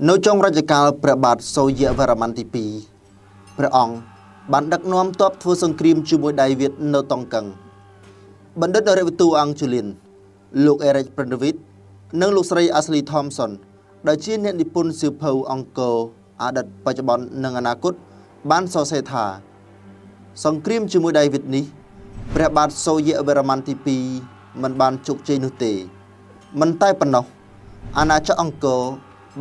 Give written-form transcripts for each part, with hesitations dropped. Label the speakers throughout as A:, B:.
A: នៅtrongរជ្ជកាលព្រះបាទសូរ្យវរ្ម័នទី 2 ព្រះអង្គបានដឹកនាំទ័ពធ្វើសង្គ្រាមជាមួយដៃវៀតនៅតុងកឹងបណ្ឌិតរ៉េវទូអង់ជូលីនលោកអេរិចព្រិនវីតនិងលោកស្រីអាស្លីថមសុនដែលជាអ្នកនិពន្ធសៀវភៅអង្គរអតីតបច្ចុប្បន្ននិងអនាគតបានសរសេរថាសង្គ្រាមជាមួយដៃវៀតនេះព្រះបាទសូរ្យវរ្ម័នទី 2 មិនបានជោគជ័យនោះទេមិនតែប៉ុណ្ណោះអាណាចក្រអង្គរ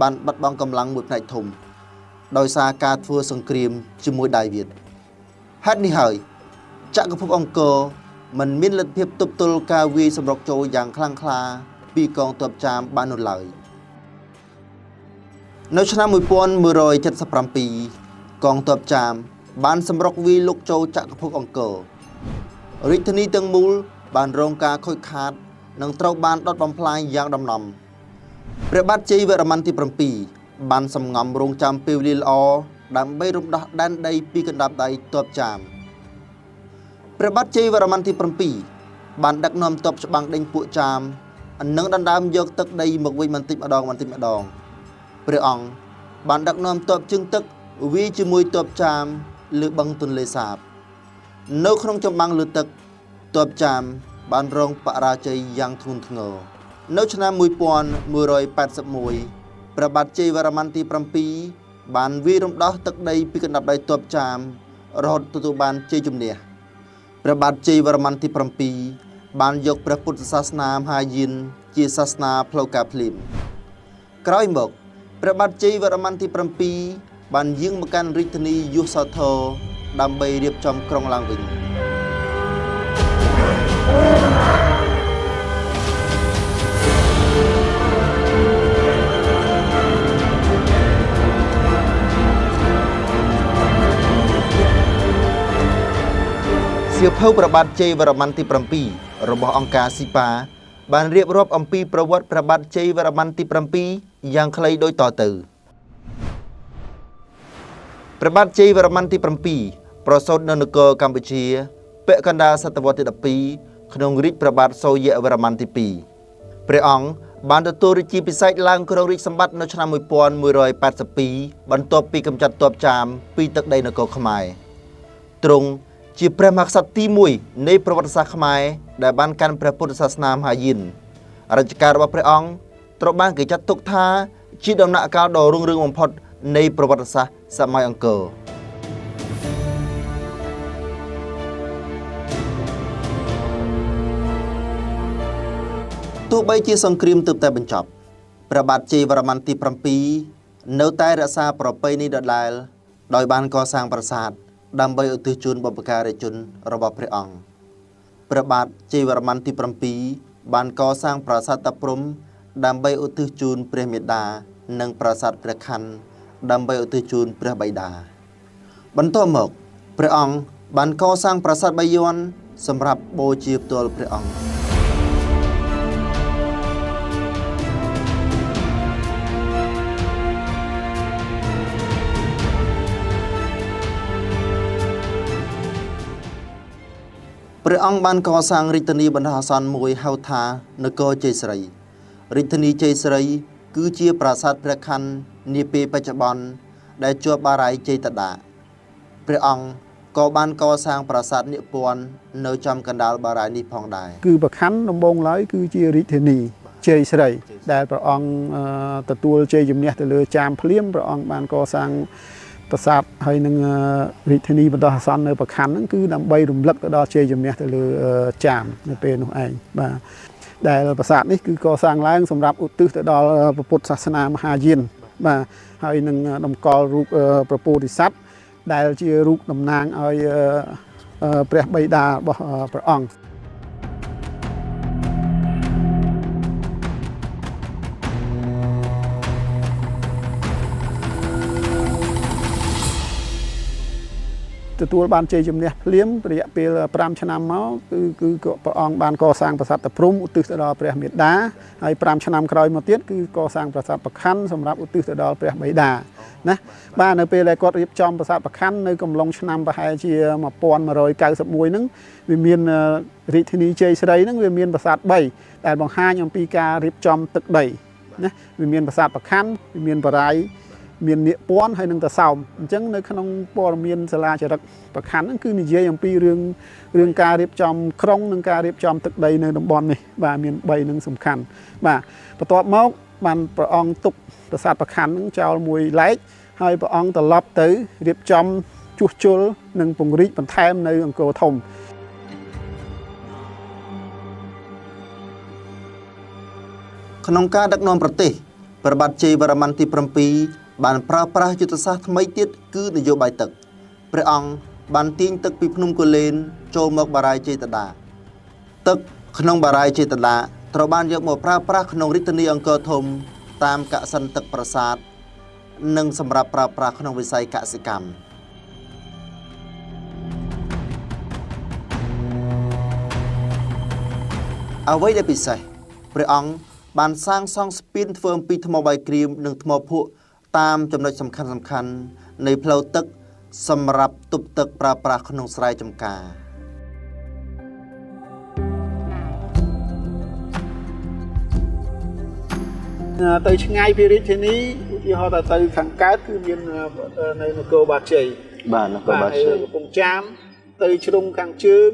A: បានបាត់បង់កម្លាំងមួយផ្នែកធំដោយសារការធ្វើសង្គ្រាមជាមួយដៃវៀតហេតុនេះហើយចក្រភពអង្គរមិនមានលទ្ធភាពទប់ទល់ការវាយសម្រុកចូលយ៉ាងខ្លាំងក្លាពីកងទ័ពចាមបាននោះឡើយនៅឆ្នាំ 1177 កងទ័ពចាមបានសម្រុកវាយលុកចូលចក្រភពអង្គររាជធានីទាំងមូលបានរងការខូចខាតនិងត្រូវបានដុតបំផ្លាញយ៉ាងដំណំព្រះបាទជ័យវរ្ម័នទី 7 បានសំងំរងចាំពេលវេលាល្អដើម្បីរំដោះដែនដីពីកណ្ដាប់ដៃទ័ពចាមព្រះបាទជ័យវរ្ម័នទី 7 បានដឹកនាំទ័ពច្បាំងដេញពួកចាមនិងដណ្ដើមយកទឹកដីមកវិញបន្តិចម្ដងព្រះអង្គបានដឹកនាំទ័ពជើងទឹកវាយជាមួយទ័ពចាមលើបឹងទន្លេសាបនៅក្នុងចម្បាំងលើទឹកទ័ពចាមបានរងបរាជ័យយ៉ាងធ្ងន់ធ្ងរនៅឆ្នាំ 1181 ព្រះបាទជ័យវរ្ម័នទី 7 បានវាយរំដោះទឹកដីពីកណ្ដាប់ដៃទ័ពចាមរហូតទទួលបានជ័យជំនះព្រះបាទជ័យវរ្ម័នទី 7 បានយកព្រះពុទ្ធសាសនាមហាយានជាសាសនាផ្លូវការភ្លាមក្រោយមកព្រះបាទជ័យវរ្ម័នទី 7 បានយាងមកកាន់រាជធានីយសោធរដើម្បីរៀបចំក្រុងឡើងវិញសៀវភៅព្រះបាទជ័យវរ្ម័នទី 7 របស់អង្គការស៊ីប៉ាបានរៀបរាប់អំពីប្រវត្តិព្រះបាទជ័យវរ្ម័នទី 7 យ៉ាងខ្លីដូចតទៅព្រះបាទជ័យវរ្ម័នទី 7 ប្រសូតនៅនគរកម្ពុជាពាក់កណ្ដាលសតវត្សទី 12 ក្នុងរាជ្យព្រះបាទសូរ្យវរ្ម័នទី 2 ព្រះអង្គបានទទួលរាជាភិសេកឡើងគ្រងរាជសម្បត្តិនៅឆ្នាំ 1182 បន្ទាប់ពីកម្ចាត់ទ័ពចាមពីទឹកដីនគរខ្មែរទ្រង់ជាព្រះមហាក្សត្រទី 1 នៃប្រវត្តិសាស្ត្រខ្មែរដែលបានកាន់ព្រះពុទ្ធសាសនាមហាយានរជ្ជកាលរបស់ព្រះអង្គត្រូវបានគេចាត់ទុកថាជាដំណាក់កាលដ៏រុងរឿងបំផុតនៃប្រវត្តិសាស្ត្រសម័យអង្គរទោះបីជាសង្គ្រាមទើបតែបញ្ចប់ព្រះបាទជ័យវរ្ម័នទី 7 នៅតែរក្សាប្រពៃណីដដែលដោយបានកសាងប្រាសាទដើម្បីឧទ្ទិសជូនបុព្វការីជនរបស់ព្រះអង្គព្រះបាទជ័យវរ្ម័នទី 7 បានកសាងប្រាសាទតាព្រហ្មដើម្បីឧទ្ទិសជូនព្រះមេដានិងប្រាសាទព្រះខ័នដើម្បីឧទ្ទិសជូនព្រះបិតាបន្ទាប់មកព្រះអង្គបានកសាងប្រាសាទបាយ័នសម្រាប់បូជាផ្ទាល់ព្រះអង្គព្រះអង្គបានកសាងរាជធានីបណ្ដោះអាសន្នមួយហៅថានគរជ័យស្រីរាជធានីជ័យស្រីគឺជាប្រាសាទព្រះខ័ននាពេលបច្ចុប្បន្នដែលជាប់បារាយណ៍ជ័យតដាព្រះអង្គក៏បានកសាងប្រាសាទនិព្វាននៅចំកណ្ដាលបារាយណ៍នេះផងដែរ
B: គឺប្រខ័នដំបូងឡើយគឺជារាជធានីជ័យស្រីដែលព្រះអង្គទទួលជ័យជំនះទៅលើចាមភ្លាមព្រះអង្គបានកសាងប្រាសាទហើយនឹងរាជធានីបណ្ដោះអាសន្ននៅប្រខ័នហ្នឹងគឺដើម្បីរំលឹកទៅដល់ជ័យជំនះទៅលើចាមនៅពេលនោះឯងបាទដែលប្រាសាទនេះគឺកសាងឡើងសម្រាប់ឧទ្ទិសទៅដល់ព្រះពុទ្ធសាសនាមហាយានបាទហើយនឹងតម្កល់រូបព្រះពោធិសត្វដែលជារូបតំណាងឲ្យព្រះបិតារបស់ព្រះអង្គទទួលបានជ័យជំនះភ្លាមរយៈពេល5ឆ្នាំមកគឺព្រះអង្គបានកសាងប្រាសាទតាព្រហ្មឧទ្ទិសទៅដល់ព្រះមេដាហើយ5ឆ្នាំក្រោយមកទៀតគឺកសាងប្រាសាទប្រខ័នសម្រាប់ឧទ្ទិសទៅដល់ព្រះបិតាណាបាទនៅពេលដែលគាត់រៀបចំប្រាសាទប្រខ័ននៅកំឡុងឆ្នាំប្រហែលជា1191ហ្នឹងវាមានរាជធានីជ័យស្រីហ្នឹងវាមានប្រាសាទ3ដែលបង្ហាញអំពីការរៀបចំទឹកដី ណាវាមានប្រាសាទប្រខណ្ឌវាមានបរាយមាននាគពន់ហើយនឹងតសោមអញ្ចឹងនៅក្នុងព័ត៌មានសាលាចរិតប្រខណ្ឌហ្នឹងគឺនិយាយអំពីរឿងការរៀបចំក្រុងនិងការរៀបចំទឹកដីនៅតំបន់នេះបាទមាន3នឹងសំខាន់បាទបន្ទាប់មកបានព្រះអង្គទុកប្រាសាទប្រខណ្ឌហ្នឹងចោលមួយឡែកហើយព្រះអង្គត្រឡប់ទៅរៀបចំជួសជុលនិងពង្រីកបន្ថែមនៅអង្គរធំ
A: ក្នុងការដឹកនាំប្រទេសព្រះបាទជ័យវរ្ម័នទី7បានប្រើប្រាស់យុទ្ធសាស្ត្រថ្មីទៀតគឺនយោបាយទឹកព្រះអង្គបានទាញទឹកពីភ្នំគូលែនចូលមកបារាយណ៍ចេតដាទឹកក្នុងបារាយណ៍ចេតដាត្រូវបានយកមកប្រើប្រាស់ក្នុងរាជធានីអង្គរធំតាមកសិនទឹកប្រាសាទនិងសម្រាប់ប្រើប្រាស់ក្នុងវិស័យកសិកម្មអ្វីដែលពិសេសព្រះអង្គបានសាងសង់ស្ពានធ្វើអំពីថ្មបាយក្រៀមនិងថ្មភក់តាមចំណុចសំខាន់នៃផ្លូវទឹកសម្រាប់ទប់ទឹកប្រើប្រាស់ក្នុងស្រែចម្ការ
B: ទៅឆ្ងាយពីរាជធានីឧទាហរណ៍ទៅខាងកើតគឺមាននៅនគរបាជ័យ
A: បាទនគរបាជ័យ
B: កំពង់ចាមទៅជ្រុងខាងជើង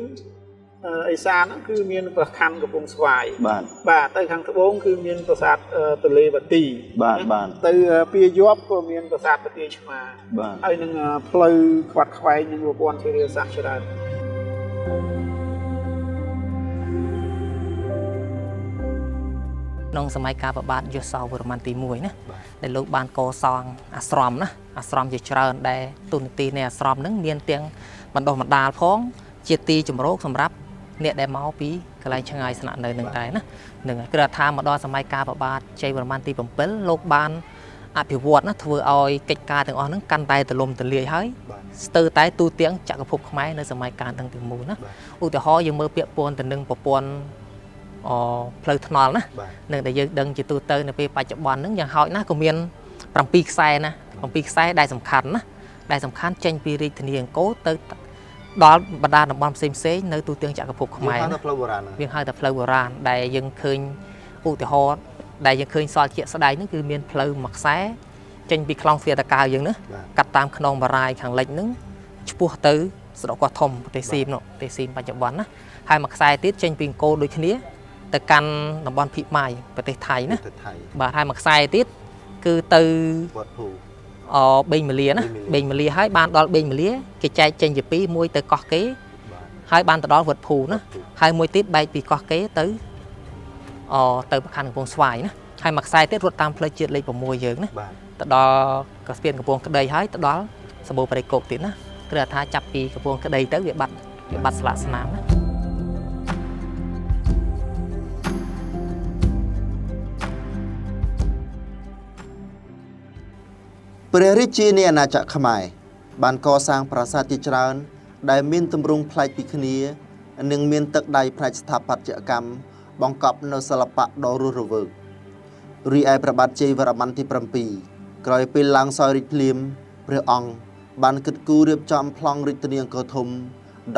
B: អេសានគឺមានប្រខណ្ឌកំពង់ស្វាយបាទទៅខាងត្បូងគឺមានប្រាសាទទលេវទី
A: បាទ
B: ទៅពីយប់ក៏មានប្រាសាទប្រទាយឆ្មាហើយនឹងផ្លូវខ្វាត់ខ្វែងនិងប្រព័ន្ធធារាសាស្ត្រច្រើន
C: ក្នុងសម័យកាលព្រះបាទយសោវរ្ម័នទី1ណាដែលលោកបានកសាងអាស្រមណាអាស្រមជាច្រើនដែលទូនាទីនៃអាស្រមហ្នឹងមានទាំងបណ្ដុះបណ្ដាលផងជាទីជំរកសម្រាប់អ្នកដែលមកពីកន្លែងឆ្ងាយស្នាក់នៅនឹងដែរណានឹងគឺថាមកដល់សម័យកាលព្រះបាទជ័យវរ្ម័នទី7លោកបានអភិវឌ្ឍណាធ្វើឲ្យកិច្ចការទាំងអស់ហ្នឹងកាន់តែទលំទលាយហើយស្ទើរតែទូទាំងចក្រភពខ្មែរនៅសម័យកាលទាំងពីមុនណាឧទាហរណ៍យើងមើលពាក្យពន្ធទៅនឹងប្រព័ន្ធផ្លូវថ្នល់ណានឹងដែលយើងដឹងជាទូទៅនៅពេលបច្ចុប្បន្នហ្នឹងយ៉ាងហោចណាស់ក៏មាន7ខ្សែណា7ខ្សែដែលសំខាន់ណាដែលសំខាន់ចេញពីរាជធានីអង្គរទៅដល់បណ្ដាតំបន់ផ្សេងនៅទូទាំងចក្រភពខ្មែរវាហៅថាផ្លូវបុរាណដែលយើងឃើញឧទាហរណ៍ដែលយើងឃើញសល់ជាក់ស្ដែងហ្នឹងគឺមានផ្លូវមួយខ្សែចេញពីខ្លងស្វាតកាវយើងណាកាត់តាមខ្នងបារាយខាងលិចហ្នឹងឆ្ពោះទៅស្រុកកោះធំប្រទេសស៊ីមនោះប្រទេសស៊ីមបច្ចុប្បន្នណាហើយមួយខ្សែទៀតចេញពីអង្គរដូចគ្នាទៅកាន់តំបន់ភិម៉ាយប្រទេសថៃណាបាទហើយមួយខ្សែទៀតគឺទៅ
A: វត្តភូ
C: បេងមាលាណាបេងមាលាហើយបានដល់បេងមាលាគេចែកចេញជាពីរមួយទៅកោះកេហើយបានទៅដល់វត្តភូណាហើយមួយទៀតបែកពីកោះកេទៅទៅប្រខណ្ឌកំពង់ស្វាយណាហើយមួយខ្សែទៀតរត់តាមផ្លូវជាតិលេខ6យើងណាទៅដល់កស្ពានកំពង់ក្ដីហើយទៅដល់សម្បូរព្រៃគុកទៀតណាគឺថាចាប់ពីកំពង់ក្ដីទៅវាបាត់ស្លាកស្នាមណា
A: ព្រះរាជានៃអាណាចក្រខ្មែរបានកសាងប្រាសាទជាច្រើនដែលមានទម្រង់ប្លែកពីគ្នានិងមានទឹកដៃផ្នែកស្ថាបត្យកម្មបង្កប់នូវសិល្បៈដ៏រស់រវើករីឯព្រះបាទជ័យវរ្ម័នទី7ក្រោយពេលឡើងសោយរាជភ្លាមព្រះអង្គបានគិតគូររៀបចំប្លង់រាជធានីអង្គរធំ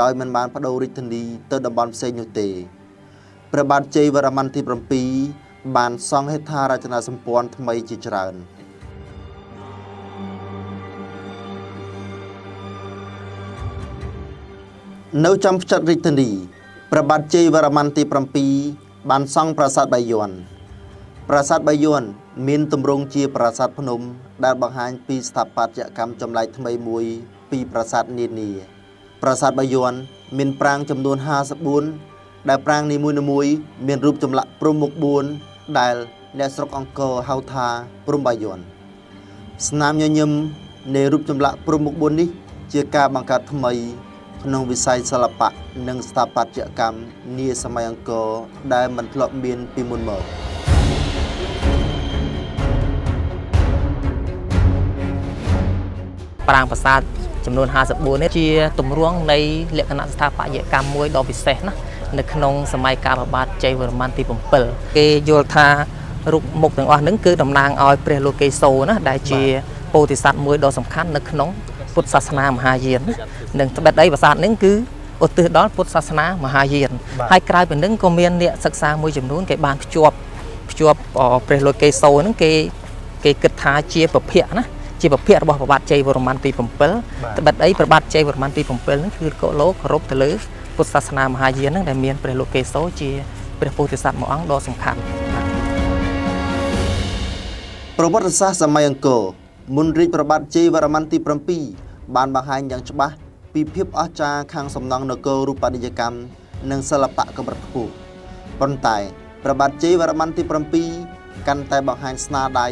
A: ដោយមិនបានបដូររាជធានីទៅតំបន់ផ្សេងនោះទេព្រះបាទជ័យវរ្ម័នទី7បានសង់ហេដ្ឋារចនាសម្ព័ន្ធថ្មីជាច្រើននៅចំផ្ចិតរាជធានីព្រះបាទជ័យវរ្ម័នទី7បានសង់ប្រាសាទបាយ័នប្រាសាទបាយ័នមានទម្រង់ជាប្រាសាទភ្នំដែលបង្ហាញពីស្ថាបត្យកម្មចម្លែកថ្មីមួយពីប្រាសាទនានាប្រាសាទបាយ័នមានប្រាង្គចំនួន54ដែលប្រាង្គនីមួយៗមានរូបចម្លាក់ព្រំមុខ4ដែលអ្នកស្រុកអង្គរហៅថាព្រំបាយ័នស្នាមញញឹមនៃរូបចម្លាក់ព្រំមុខ4នេះជាការបង្កើតថ្មីក្នុងវិស័យសិល្បៈនិងស្ថាបត្យកម្មនាសម័យអង្គរដែលមិនធ្លាប់មានពីមុនមក
C: ប្រាង្គប្រាសាទចំនួន54នេះជាទម្រង់នៃលក្ខណៈស្ថាបត្យកម្មមួយដ៏ពិសេសណានៅក្នុងសម័យកាលព្រះបាទជ័យវរ្ម័នទី7គេយល់ថារូបមុខទាំងអស់ហ្នឹងគឺតំណាងឲ្យព្រះលោកេសោណាដែលជាពោធិសត្វមួយដ៏សំខាន់នៅក្នុងពុទ្ធសាសនាមហាយាននិងត្បិតអីប្រាសាទនេះគឺឧទ្ទិសដល់ពុទ្ធសាសនាមហាយានហើយក្រៅពីនឹងក៏មានអ្នកសិក្សាមួយចំនួនគេបានភ្ជាប់ ជាប់ព្រះលុយកេសូហ្នឹងគេគិតថាជាប្រភពណាជាប្រភពរបស់ព្រះបាទជ័យវរ្ម័នទី7ត្បិតអីព្រះបាទជ័យវរ្ម័នទី7ហ្នឹងគឺកុលោកគោរពទៅលើពុទ្ធសាសនាមហាយានហ្នឹងដែលមានព្រះលុយកេសូជាព្រះពោធិសត្វមួយអង្គដ៏សំខាន់
A: ប្រវត្តិសាស្ត្រសម័យអង្គរមុនរាជព្រះបាទជ័យវរ្ម័នទី7បានបង្ហាញយ៉ាងច្បាស់ពីភាពអស្ចារ្យខាងសំណង់នគររូបនីយកម្មនិងសិល្បៈកម្រិតខ្ពស់ប៉ុន្តែព្រះបាទជ័យវរ្ម័នទី7កាន់តែបង្ហាញស្នាដៃ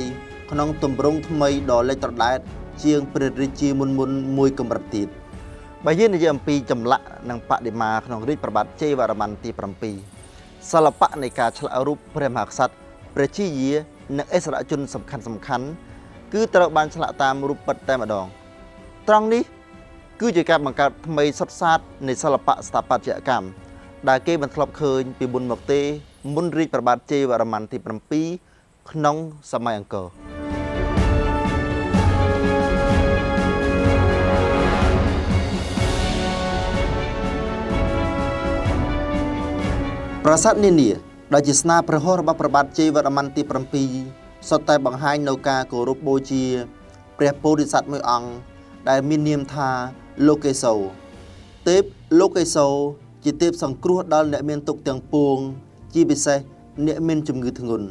A: ក្នុងទម្រង់ថ្មីដ៏លេចត្រដែតជាងព្រះរាជាមុនមួយកម្រិតទៀតបើយើងនិយាយអំពីចម្លាក់និងបដិមាក្នុងរាជព្រះបាទជ័យវរ្ម័នទី7សិល្បៈនៃការឆ្លាក់រូបព្រះមហាក្សត្រព្រះជាយានិងឥស្សរជនសំខាន់គឺត្រូវបានឆ្លាក់តាមរូបពិតតែម្ដងត្រង់នេះគឺជាការបង្កើតថ្មីសុទ្ធសាធនៃសិល្បៈស្ថាបត្យកម្មដែលគេមិនធ្លាប់ឃើញពីមុនមកទេមុនរាជព្រះបាទជ័យវរ្ម័នទី7ក្នុងសម័យអង្គរប្រាសាទនានាដែលជាស្នាព្រះហស្ថរបស់ព្រះបាទជ័យវរ្ម័នទី7សុទ្ធតែបង្ហាញនូវការគោរពបូជាព្រះពោធិសត្វមួយអង្គដែលមាននាមថាលោកេសូទេពលោកេសូជាទេពសង្គ្រោះដល់អ្នកមានទុក្ខទាំងពួងជាពិសេសអ្នកមានជំងឺធ្ងន់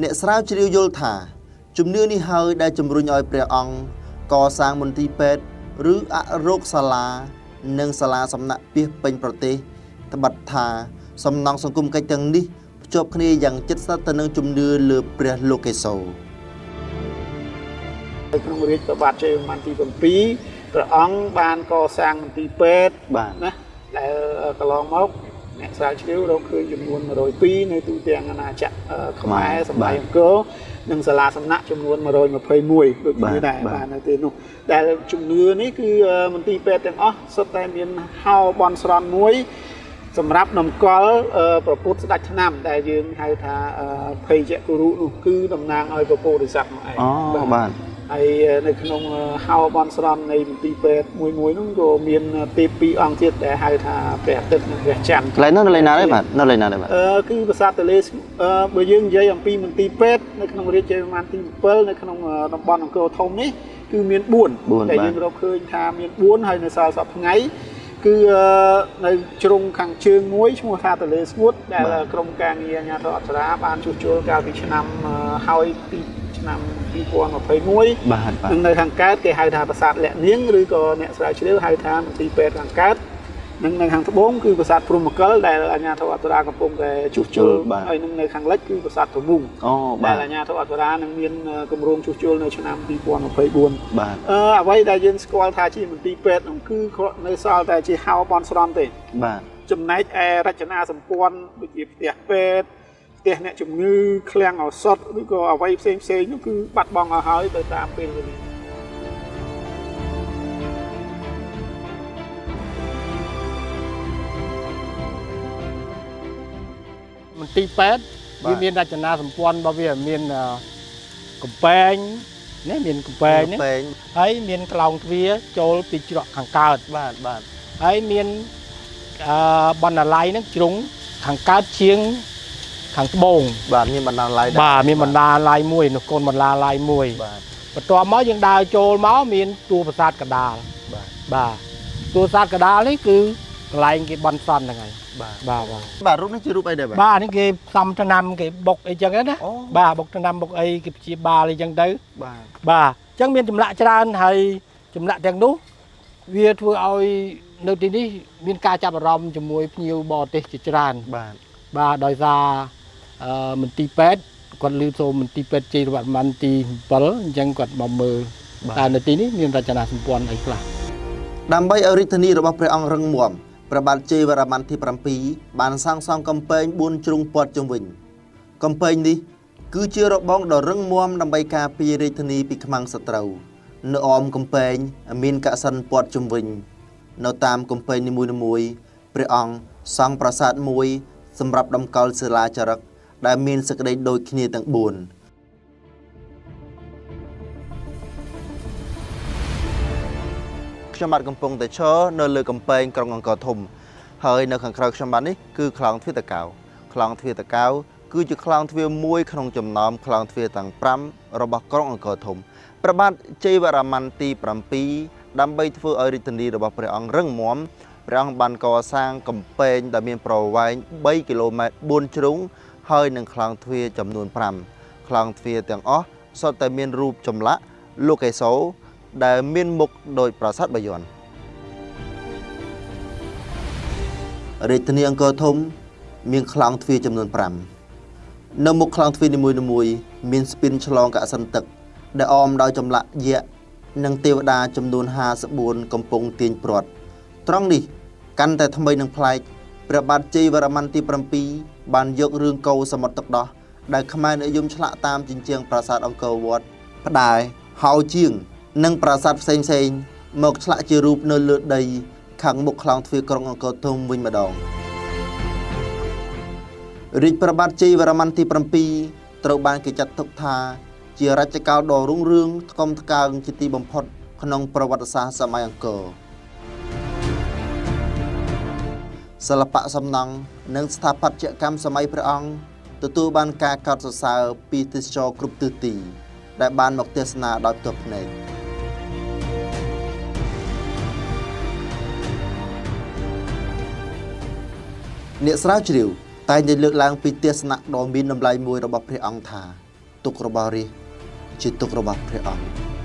A: អ្នកស្រាវជ្រាវយល់ថាជំនឿនេះហើយដែលជំរុញឲ្យព្រះអង្គកសាងមន្ទីរពេទ្យឬអរោគសាលានិងសាលាសំណាក់ពាសពេញប្រទេសត្បិតថាសំណង់សង្គមកិច្ចទាំងនេះភ្ជាប់គ្នាយ៉ាងជិតស្និទ្ធទៅនឹងជំនឿលើព្រះលោកេសូ
B: ក្នុងរាជព្រះបាទជ័យវរ្ម័នទី7ព្រះអង្គបានកសាងមន្ទីរពេទ្យណាដែលកន្លងមកអ្នកស្រាវជ្រាវរកឃើញចំនួន102នៅទូទាំងអាណាចក្រខ្មែរសម័យអង្គរនិងសាលាសំណាក់ចំនួន121ដូចគ្នាដែរបាទនៅទីនោះដែលជំនឿនេះគឺមន្ទីរពេទ្យទាំងអស់សុទ្ធតែមានហោបនស្រន់មួយសម្រាប់នំកល់ប្រពុតស្ដេចឆ្នាំដែលយើងហៅថាភ័យជគុរុនោះគឺតំណាងឲ្យពពោធិសត្វនោះឯង
A: បាទ
B: ហើយនៅក្នុងហោបនស្រន់នៃមន្ទីរពេទ្យមួយនោះក៏មានទេព2អង្គទៀតដែលហៅថាព្រះអាទិត្យនិងព្រះច័ន្ទ
A: កន្លែងនោះនៅលេងណាដែរបាទនៅលេងណាដែរបាទ
B: គឺប្រាសាទទលេបើយើងនិយាយអំពីមន្ទីរពេទ្យនៅក្នុងរាជជ័យវរ្ម័នទី7នៅក្នុងតំបន់អង្គរធំនេះគឺមាន4ដែលយើងរកឃើញថាមាន4ហើយនៅសល់សប្តាហ៍ថ្ងៃគឺនៅជ្រុងខាងជើងមួយឈ្មោះថាទលេស្ងួតដែលក្រុមការងារអាជ្ញាធរអប្សរាបានជួសជុលកាលពីឆ្នាំហើយពីឆ្នាំ2021
A: បាទ
B: និងនៅខាងកើតគេហៅថាប្រាសាទលាក់នាងឬក៏អ្នកស្រាវជ្រាវហៅថាមន្ទីរពេទ្យខាងកើតនិងនៅខាងត្បូងគឺប្រាសាទព្រហ្មកិលដែលអាជ្ញាធរអប្សរាកំពុងតែជួសជុលហើយនឹងនៅខាងលិចគឺប្រាសាទព្រមុងដែលអាជ្ញាធរអប្សរានឹងមានគម្រោងជួសជុលនៅឆ្នាំ2024
A: បាទ
B: អ្វីដែលយើងស្គាល់ថាជាមន្ទីរពេទ្យនោះគឺនៅសល់តែជាហោបនស្រន់ទេ
A: បាទ
B: ចំណែកឯរចនាសម្ព័ន្ធដូចជាផ្ទះពេទ្យផ្ទះអ្នកជំងឺឃ្លាំងឱសថឬក៏អ្វីផ្សេងនោះគឺបាត់បង់ឲ្យហើយទៅតាមពេលវេលា
D: មន្ទីរពេទ្យវាមានរចនាសម្ព័ន្ធរបស់វាមានកំពែងនេះមានកំពែងនេះហើយមានក្លោងទ្វារចូលពីច្រកខាងកើត
A: បាទ
D: ហើយមានបណ្ណាល័យហ្នឹងជ្រុងខាងកើតជាងខាងត្បូង
A: បាទមានបណ្ណាល័យ
D: បាទមានបណ្ណាល័យមួយនោះកូនបណ្ណាល័យមួយ
A: បាទ
D: បន្ទាប់មកយើងដើរចូលមកមានតួប្រាសាទកដាលបាទតួប្រាសាទកដាលនេះគឺកន្លែងគេបន់សន់ហ្នឹងហើយ
A: បាទរូបនេះជារូបអីដែរ
D: បាទនេះគេផ្សំថ្នាំគេបុកអីចឹងណាបាទបុកថ្នាំបុកអីគេព្យាបាលអីចឹងទៅបាទអញ្ចឹងមានចម្លាក់ច្រើនហើយចម្លាក់ទាំងនោះវាធ្វើឲ្យនៅទីនេះមានការចាប់អារម្មណ៍ជាមួយភ្ញៀវបរទេសជាច្រើនបាទដោយសារមន្ទីរពេទ្យគាត់ឮសូមមន្ទីរពេទ្យជ័យវរ្ម័នទី7អញ្ចឹងគាត់មកមើលតែនៅទីនេះមានរចនាសម្ព័ន្ធអីខ្លះ
A: ដើម្បីឲ្យរាជធានីរបស់ព្រះអង្គរឹងមាំព្រះបាទជ័យវរ្ម័នទី7បានសាងសង់កំពែង4ជ្រុងព័ទ្ធជុំវិញកំពែងនេះគឺជារបងដ៏រឹងមាំដើម្បីការពាររាជធានីពីខ្មាំងសត្រូវនៅអមកំពែងមានកសិនព័ទ្ធជុំវិញនៅតាមកំពែងនីមួយៗព្រះអង្គសង់ប្រាសាទមួយសម្រាប់តម្កល់សិលាចារឹកដែលមានសេចក្តីដូចគ្នាទាំង4ខ្ញុំបាទកំពុងតែឈរនៅលើកំពែងក្រុងអង្គរធំហើយនៅខាងក្រៅខ្ញុំបាទនេះគឺខ្លងទ្វារតាកែវខ្លងទ្វារតាកែវ គឺជាខ្លោងទ្វារមួយក្នុងចំណោមខ្លោងទ្វារទាំង5របស់ក្រុងអង្គរធំព្រះបាទជ័យវរ្ម័នទី7ដើម្បីធ្វើឲ្យរាជធានីរបស់ព្រះអង្គរឹងមាំព្រះអង្គបានកសាងកំពែងដែលមានប្រវែង3គីឡូម៉ែត្រ4ជ្រុងហើយនឹងខ្លោងទ្វារចំនួន5ខ្លោងទ្វារទាំងអស់សុទ្ធតែមានរូបចម្លាក់លោកកេសោដែលមានមុខដូចប្រាសាទបាយ័នរាជធានីអង្គរធំមានខ្លោងទ្វារចំនួន5នៅមុខខ្លោងទ្វារនីមួយៗមានស្ពានឆ្លងកសិនទឹកដែលអមដោយចម្លាក់យក្សនិងទេវតាចំនួន54កំពុងទាញព្រ័ត្រត្រង់នេះកាន់តែថ្មីនិងប្លែកព្រះបាទជ័យវរ្ម័នទី7បានយករឿងកូរសមុទ្រទឹកដោះដែលខ្មែរនិយមឆ្លាក់តាមជញ្ជាំងប្រាសាទអង្គរវត្តផ្តែរហោជាងនិងប្រាសាទផ្សេងៗមកឆ្លាក់ជារូបនៅលើដីខាងមុខខ្លោងទ្វារក្រុងអង្គរធំវិញម្ដងរាជព្រះបាទជ័យវរ្ម័នទី7ត្រូវបានគេចាត់ទុកថាជារជ្ជកាលដ៏រុងរឿងថ្កុំថ្កើងជាទីបំផុតក្នុងប្រវត្តិសាស្ត្រសម័យអង្គរសិល្បៈសំណង់និងស្ថាបត្យកម្មសម័យព្រះអង្គទទួលបានការកោតសរសើរពីទេសចរគ្រប់ទិសទីដែលបានមកទស្សនាដោយផ្ទាល់ភ្នែកអ្នកស្រាវជ្រាវតែងតែលើកឡើងពីទស្សនៈដ៏មានតម្លៃមួយរបស់ព្រះអង្គថាទុក្ខរបស់រាជជាទុក្ខរបស់ព្រះអង្គ